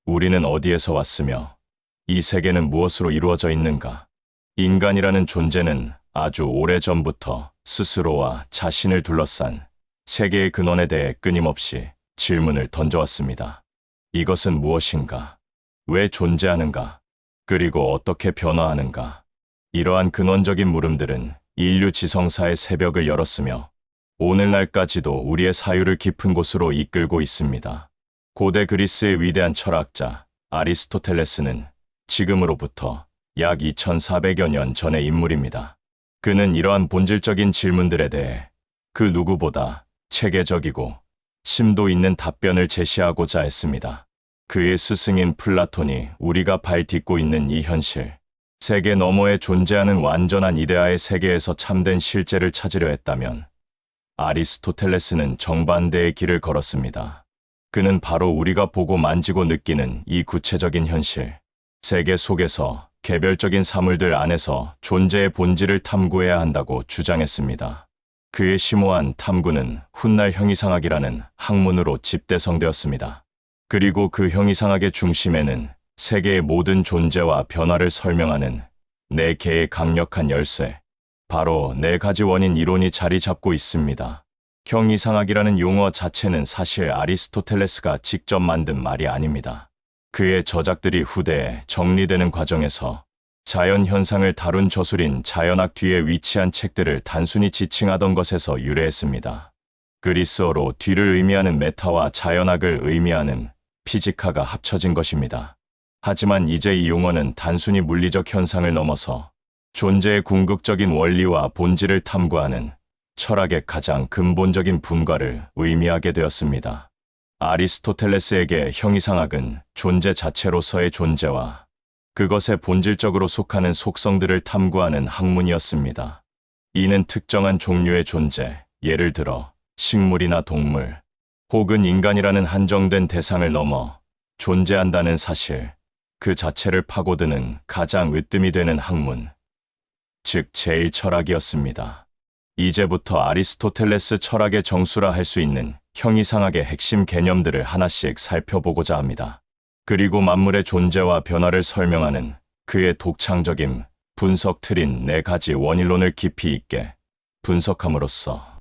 우리는 어디에서 왔으며 이 세계는 무엇으로 이루어져 있는가? 인간이라는 존재는 아주 오래전부터 스스로와 자신을 둘러싼 세계의 근원에 대해 끊임없이 질문을 던져왔습니다. 이것은 무엇인가? 왜 존재하는가? 그리고 어떻게 변화하는가? 이러한 근원적인 물음들은 인류 지성사의 새벽을 열었으며 오늘날까지도 우리의 사유를 깊은 곳으로 이끌고 있습니다. 고대 그리스의 위대한 철학자 아리스토텔레스는 지금으로부터 약 2400여 년 전의 인물입니다. 그는 이러한 본질적인 질문들에 대해 그 누구보다 체계적이고 심도 있는 답변을 제시하고자 했습니다. 그의 스승인 플라톤이 우리가 발 딛고 있는 이 현실, 세계 너머에 존재하는 완전한 이데아의 세계에서 참된 실제를 찾으려 했다면 아리스토텔레스는 정반대의 길을 걸었습니다. 그는 바로 우리가 보고 만지고 느끼는 이 구체적인 현실, 세계 속에서 개별적인 사물들 안에서 존재의 본질을 탐구해야 한다고 주장했습니다. 그의 심오한 탐구는 훗날 형이상학이라는 학문으로 집대성되었습니다. 그리고 그 형이상학의 중심에는 세계의 모든 존재와 변화를 설명하는 네 개의 강력한 열쇠, 바로 네 가지 원인 이론이 자리 잡고 있습니다. 형이상학이라는 용어 자체는 사실 아리스토텔레스가 직접 만든 말이 아닙니다. 그의 저작들이 후대에 정리되는 과정에서 자연 현상을 다룬 저술인 자연학 뒤에 위치한 책들을 단순히 지칭하던 것에서 유래했습니다. 그리스어로 뒤를 의미하는 메타와 자연학을 의미하는 피지카가 합쳐진 것입니다. 하지만 이제 이 용어는 단순히 물리적 현상을 넘어서 존재의 궁극적인 원리와 본질을 탐구하는 철학의 가장 근본적인 분과를 의미하게 되었습니다. 아리스토텔레스에게 형이상학은 존재 자체로서의 존재와 그것에 본질적으로 속하는 속성들을 탐구하는 학문이었습니다. 이는 특정한 종류의 존재, 예를 들어 식물이나 동물, 혹은 인간이라는 한정된 대상을 넘어 존재한다는 사실, 그 자체를 파고드는 가장 으뜸이 되는 학문, 즉 제1철학이었습니다. 이제부터 아리스토텔레스 철학의 정수라 할 수 있는 형이상학의 핵심 개념들을 하나씩 살펴보고자 합니다. 그리고 만물의 존재와 변화를 설명하는 그의 독창적인 분석 틀인 네 가지 원인론을 깊이 있게 분석함으로써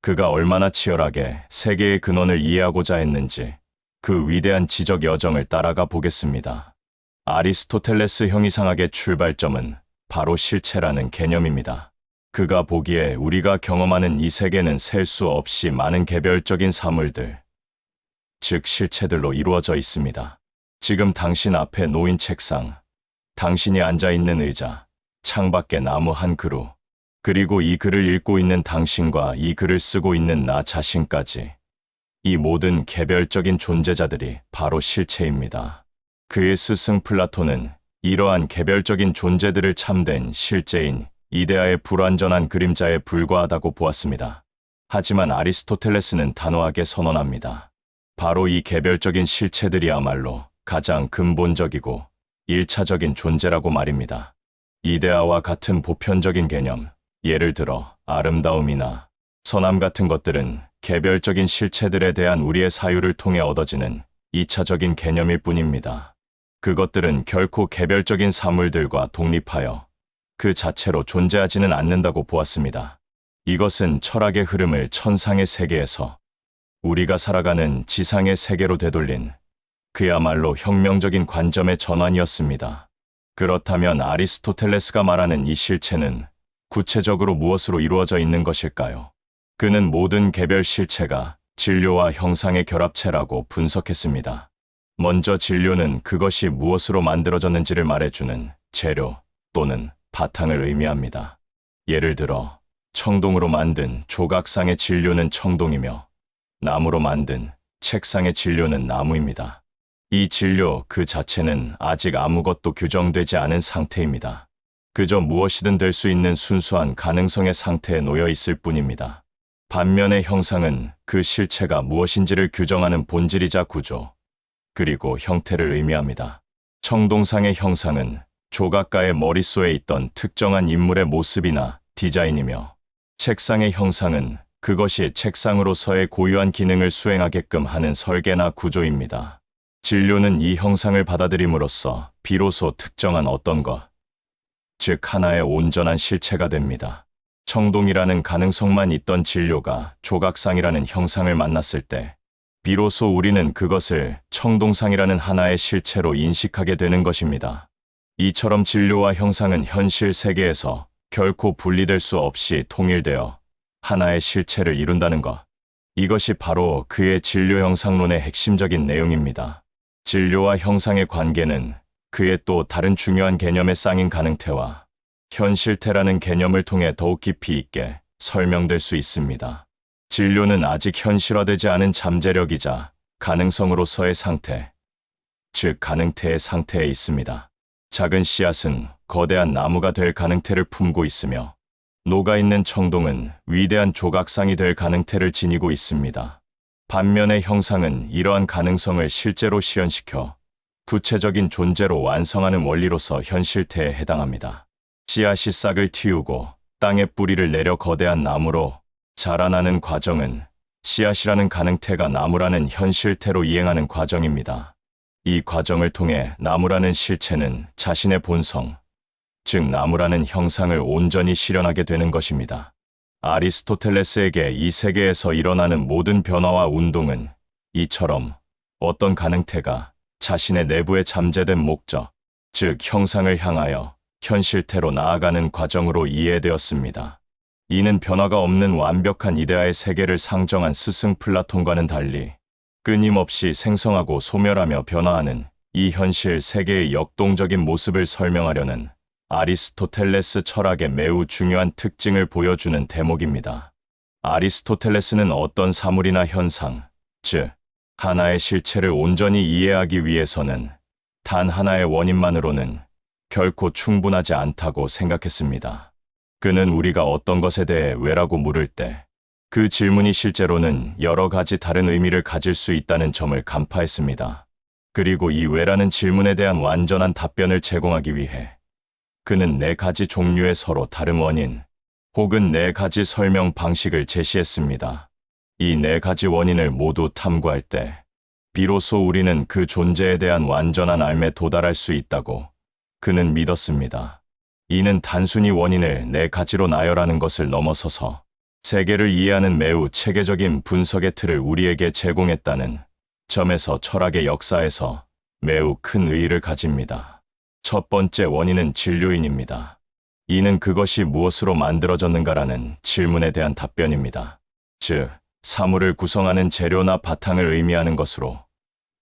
그가 얼마나 치열하게 세계의 근원을 이해하고자 했는지 그 위대한 지적 여정을 따라가 보겠습니다. 아리스토텔레스 형이상학의 출발점은 바로 실체라는 개념입니다. 그가 보기에 우리가 경험하는 이 세계는 셀 수 없이 많은 개별적인 사물들, 즉 실체들로 이루어져 있습니다. 지금 당신 앞에 놓인 책상, 당신이 앉아있는 의자, 창밖에 나무 한 그루, 그리고 이 글을 읽고 있는 당신과 이 글을 쓰고 있는 나 자신까지, 이 모든 개별적인 존재자들이 바로 실체입니다. 그의 스승 플라톤은 이러한 개별적인 존재들을 참된 실제인 이데아의 불완전한 그림자에 불과하다고 보았습니다. 하지만 아리스토텔레스는 단호하게 선언합니다. 바로 이 개별적인 실체들이야말로 가장 근본적이고 1차적인 존재라고 말입니다. 이데아와 같은 보편적인 개념, 예를 들어 아름다움이나 선함 같은 것들은 개별적인 실체들에 대한 우리의 사유를 통해 얻어지는 2차적인 개념일 뿐입니다. 그것들은 결코 개별적인 사물들과 독립하여 그 자체로 존재하지는 않는다고 보았습니다. 이것은 철학의 흐름을 천상의 세계에서 우리가 살아가는 지상의 세계로 되돌린 그야말로 혁명적인 관점의 전환이었습니다. 그렇다면 아리스토텔레스가 말하는 이 실체는 구체적으로 무엇으로 이루어져 있는 것일까요? 그는 모든 개별 실체가 진료와 형상의 결합체라고 분석했습니다. 먼저 진료는 그것이 무엇으로 만들어졌는지를 말해주는 재료 또는 바탕을 의미합니다. 예를 들어 청동으로 만든 조각상의 진료는 청동이며 나무로 만든 책상의 진료는 나무입니다. 이 진료 그 자체는 아직 아무것도 규정되지 않은 상태입니다. 그저 무엇이든 될 수 있는 순수한 가능성의 상태에 놓여 있을 뿐입니다. 반면에 형상은 그 실체가 무엇인지를 규정하는 본질이자 구조, 그리고 형태를 의미합니다. 청동상의 형상은 조각가의 머릿속에 있던 특정한 인물의 모습이나 디자인이며 책상의 형상은 그것이 책상으로서의 고유한 기능을 수행하게끔 하는 설계나 구조입니다. 진료는 이 형상을 받아들임으로써 비로소 특정한 어떤 것, 즉 하나의 온전한 실체가 됩니다. 청동이라는 가능성만 있던 진료가 조각상이라는 형상을 만났을 때 비로소 우리는 그것을 청동상이라는 하나의 실체로 인식하게 되는 것입니다. 이처럼 진료와 형상은 현실 세계에서 결코 분리될 수 없이 통일되어 하나의 실체를 이룬다는 것. 이것이 바로 그의 진료 형상론의 핵심적인 내용입니다. 진료와 형상의 관계는 그의 또 다른 중요한 개념의 쌍인 가능태와 현실태라는 개념을 통해 더욱 깊이 있게 설명될 수 있습니다. 진료는 아직 현실화되지 않은 잠재력이자 가능성으로서의 상태, 즉 가능태의 상태에 있습니다. 작은 씨앗은 거대한 나무가 될 가능태를 품고 있으며 녹아있는 청동은 위대한 조각상이 될 가능태를 지니고 있습니다. 반면에 형상은 이러한 가능성을 실제로 실현시켜 구체적인 존재로 완성하는 원리로서 현실태에 해당합니다. 씨앗이 싹을 틔우고 땅에 뿌리를 내려 거대한 나무로 자라나는 과정은 씨앗이라는 가능태가 나무라는 현실태로 이행하는 과정입니다. 이 과정을 통해 나무라는 실체는 자신의 본성, 즉 나무라는 형상을 온전히 실현하게 되는 것입니다. 아리스토텔레스에게 이 세계에서 일어나는 모든 변화와 운동은 이처럼 어떤 가능태가 자신의 내부에 잠재된 목적, 즉 형상을 향하여 현실태로 나아가는 과정으로 이해되었습니다. 이는 변화가 없는 완벽한 이데아의 세계를 상정한 스승 플라톤과는 달리 끊임없이 생성하고 소멸하며 변화하는 이 현실 세계의 역동적인 모습을 설명하려는 아리스토텔레스 철학의 매우 중요한 특징을 보여주는 대목입니다. 아리스토텔레스는 어떤 사물이나 현상, 즉 하나의 실체를 온전히 이해하기 위해서는 단 하나의 원인만으로는 결코 충분하지 않다고 생각했습니다. 그는 우리가 어떤 것에 대해 왜라고 물을 때 그 질문이 실제로는 여러 가지 다른 의미를 가질 수 있다는 점을 간파했습니다. 그리고 이 왜라는 질문에 대한 완전한 답변을 제공하기 위해 그는 4가지 종류의 서로 다른 원인 혹은 4가지 설명 방식을 제시했습니다. 이 4가지 원인을 모두 탐구할 때 비로소 우리는 그 존재에 대한 완전한 삶에 도달할 수 있다고 그는 믿었습니다. 이는 단순히 원인을 4가지로 나열하는 것을 넘어서서 세계를 이해하는 매우 체계적인 분석의 틀을 우리에게 제공했다는 점에서 철학의 역사에서 매우 큰 의의를 가집니다. 첫 번째 원인은 진료인입니다. 이는 그것이 무엇으로 만들어졌는가라는 질문에 대한 답변입니다. 즉, 사물을 구성하는 재료나 바탕을 의미하는 것으로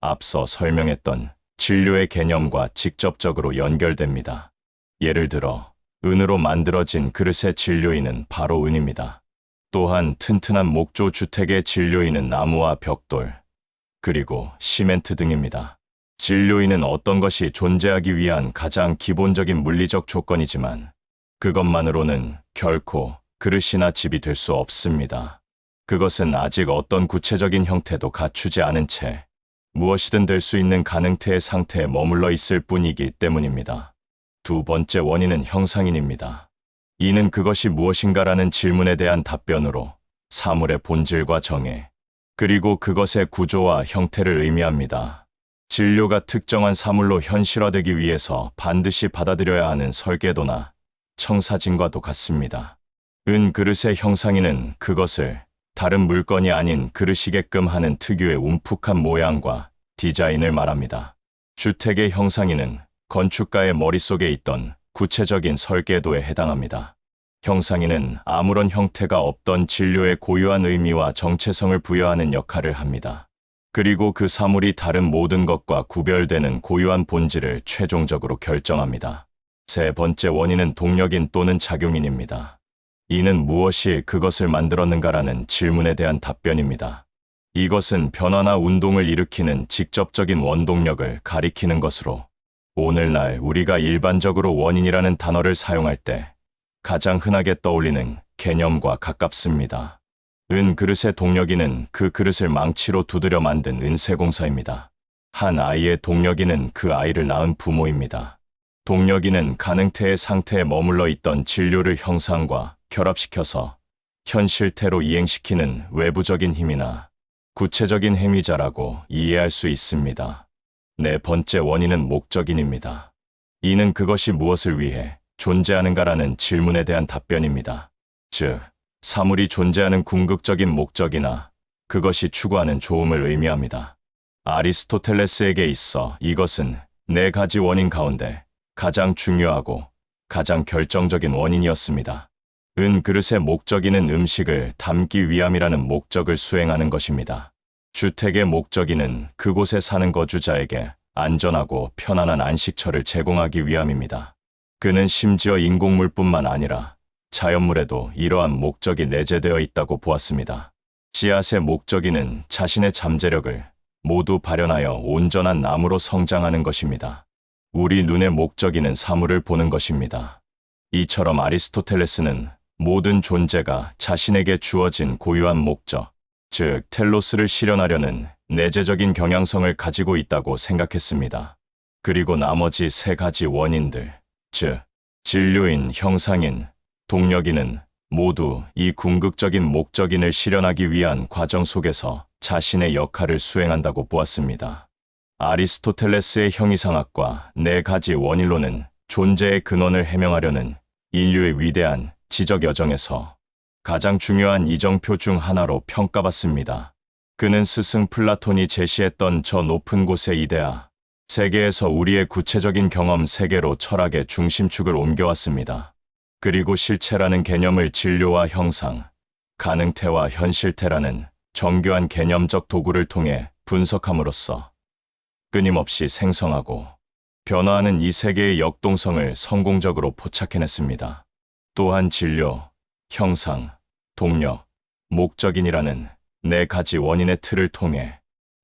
앞서 설명했던 진료의 개념과 직접적으로 연결됩니다. 예를 들어, 은으로 만들어진 그릇의 진료인은 바로 은입니다. 또한 튼튼한 목조 주택의 진료인은 나무와 벽돌, 그리고 시멘트 등입니다. 진료인은 어떤 것이 존재하기 위한 가장 기본적인 물리적 조건이지만 그것만으로는 결코 그릇이나 집이 될 수 없습니다. 그것은 아직 어떤 구체적인 형태도 갖추지 않은 채 무엇이든 될 수 있는 가능태의 상태에 머물러 있을 뿐이기 때문입니다. 두 번째 원인은 형상인입니다. 이는 그것이 무엇인가라는 질문에 대한 답변으로 사물의 본질과 정의, 그리고 그것의 구조와 형태를 의미합니다. 진료가 특정한 사물로 현실화되기 위해서 반드시 받아들여야 하는 설계도나 청사진과도 같습니다. 은 그릇의 형상인은 그것을 다른 물건이 아닌 그릇이게끔 하는 특유의 움푹한 모양과 디자인을 말합니다. 주택의 형상인은 건축가의 머릿속에 있던 구체적인 설계도에 해당합니다. 형상인은 아무런 형태가 없던 진료의 고유한 의미와 정체성을 부여하는 역할을 합니다. 그리고 그 사물이 다른 모든 것과 구별되는 고유한 본질을 최종적으로 결정합니다. 세 번째 원인은 동력인 또는 작용인입니다. 이는 무엇이 그것을 만들었는가라는 질문에 대한 답변입니다. 이것은 변화나 운동을 일으키는 직접적인 원동력을 가리키는 것으로 오늘날 우리가 일반적으로 원인이라는 단어를 사용할 때 가장 흔하게 떠올리는 개념과 가깝습니다. 은 그릇의 동력인은 그 그릇을 망치로 두드려 만든 은세공사입니다. 한 아이의 동력인은 그 아이를 낳은 부모입니다. 동력인은 가능태의 상태에 머물러 있던 진료를 형상과 결합시켜서 현실태로 이행시키는 외부적인 힘이나 구체적인 행위자라고 이해할 수 있습니다. 네 번째 원인은 목적인입니다. 이는 그것이 무엇을 위해 존재하는가라는 질문에 대한 답변입니다. 즉, 사물이 존재하는 궁극적인 목적이나 그것이 추구하는 좋음을 의미합니다. 아리스토텔레스에게 있어 이것은 네 가지 원인 가운데 가장 중요하고 가장 결정적인 원인이었습니다. 은 그릇의 목적이는 음식을 담기 위함이라는 목적을 수행하는 것입니다. 주택의 목적이는 그곳에 사는 거주자에게 안전하고 편안한 안식처를 제공하기 위함입니다. 그는 심지어 인공물뿐만 아니라 자연물에도 이러한 목적이 내재되어 있다고 보았습니다. 씨앗의 목적이는 자신의 잠재력을 모두 발현하여 온전한 나무로 성장하는 것입니다. 우리 눈의 목적이는 사물을 보는 것입니다. 이처럼 아리스토텔레스는 모든 존재가 자신에게 주어진 고유한 목적, 즉 텔로스를 실현하려는 내재적인 경향성을 가지고 있다고 생각했습니다. 그리고 나머지 세 가지 원인들, 즉 진료인, 형상인, 동력인은 모두 이 궁극적인 목적인을 실현하기 위한 과정 속에서 자신의 역할을 수행한다고 보았습니다. 아리스토텔레스의 형이상학과 네 가지 원인론은 존재의 근원을 해명하려는 인류의 위대한 지적 여정에서 가장 중요한 이정표 중 하나로 평가받습니다. 그는 스승 플라톤이 제시했던 저 높은 곳의 이데아, 세계에서 우리의 구체적인 경험 세계로 철학의 중심축을 옮겨왔습니다. 그리고 실체라는 개념을 진료와 형상, 가능태와 현실태라는 정교한 개념적 도구를 통해 분석함으로써 끊임없이 생성하고 변화하는 이 세계의 역동성을 성공적으로 포착해냈습니다. 또한 진료, 형상, 동력, 목적인이라는 네 가지 원인의 틀을 통해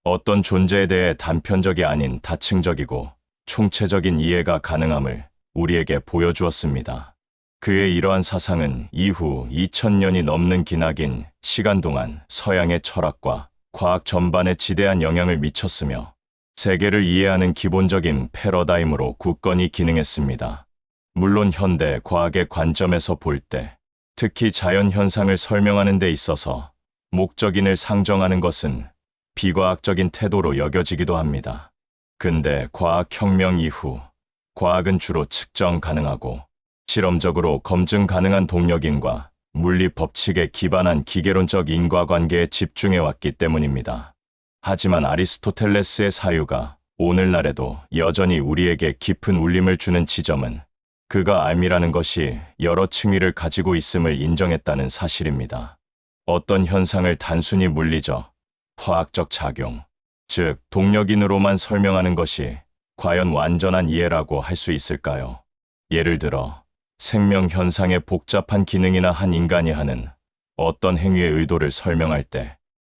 어떤 존재에 대해 단편적이 아닌 다층적이고 총체적인 이해가 가능함을 우리에게 보여주었습니다. 그의 이러한 사상은 이후 2000년이 넘는 기나긴 시간 동안 서양의 철학과 과학 전반에 지대한 영향을 미쳤으며 세계를 이해하는 기본적인 패러다임으로 굳건히 기능했습니다. 물론 현대 과학의 관점에서 볼 때, 특히 자연 현상을 설명하는 데 있어서 목적인을 상정하는 것은 비과학적인 태도로 여겨지기도 합니다. 근데 과학혁명 이후 과학은 주로 측정 가능하고 실험적으로 검증 가능한 동력인과 물리 법칙에 기반한 기계론적 인과관계에 집중해왔기 때문입니다. 하지만 아리스토텔레스의 사유가 오늘날에도 여전히 우리에게 깊은 울림을 주는 지점은 그가 알미라는 것이 여러 층위를 가지고 있음을 인정했다는 사실입니다. 어떤 현상을 단순히 물리적, 화학적 작용, 즉 동력인으로만 설명하는 것이 과연 완전한 이해라고 할 수 있을까요? 예를 들어 생명 현상의 복잡한 기능이나 한 인간이 하는 어떤 행위의 의도를 설명할 때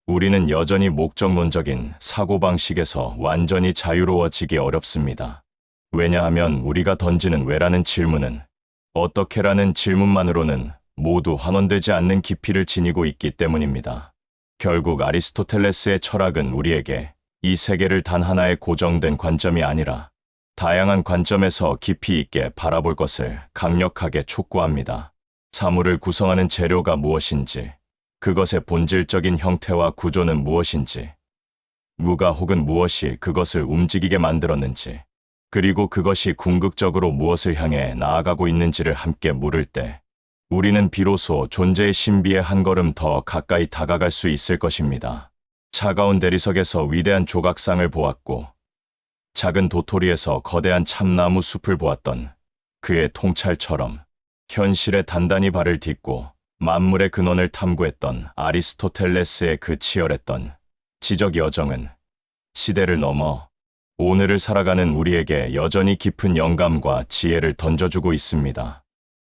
우리는 여전히 목적론적인 사고방식에서 완전히 자유로워지기 어렵습니다. 왜냐하면 우리가 던지는 왜라는 질문은 어떻게라는 질문만으로는 모두 환원되지 않는 깊이를 지니고 있기 때문입니다. 결국 아리스토텔레스의 철학은 우리에게 이 세계를 단 하나의 고정된 관점이 아니라 다양한 관점에서 깊이 있게 바라볼 것을 강력하게 촉구합니다. 사물을 구성하는 재료가 무엇인지, 그것의 본질적인 형태와 구조는 무엇인지, 누가 혹은 무엇이 그것을 움직이게 만들었는지, 그리고 그것이 궁극적으로 무엇을 향해 나아가고 있는지를 함께 물을 때 우리는 비로소 존재의 신비에 한 걸음 더 가까이 다가갈 수 있을 것입니다. 차가운 대리석에서 위대한 조각상을 보았고 작은 도토리에서 거대한 참나무 숲을 보았던 그의 통찰처럼 현실에 단단히 발을 딛고 만물의 근원을 탐구했던 아리스토텔레스의 그 치열했던 지적 여정은 시대를 넘어 오늘을 살아가는 우리에게 여전히 깊은 영감과 지혜를 던져주고 있습니다.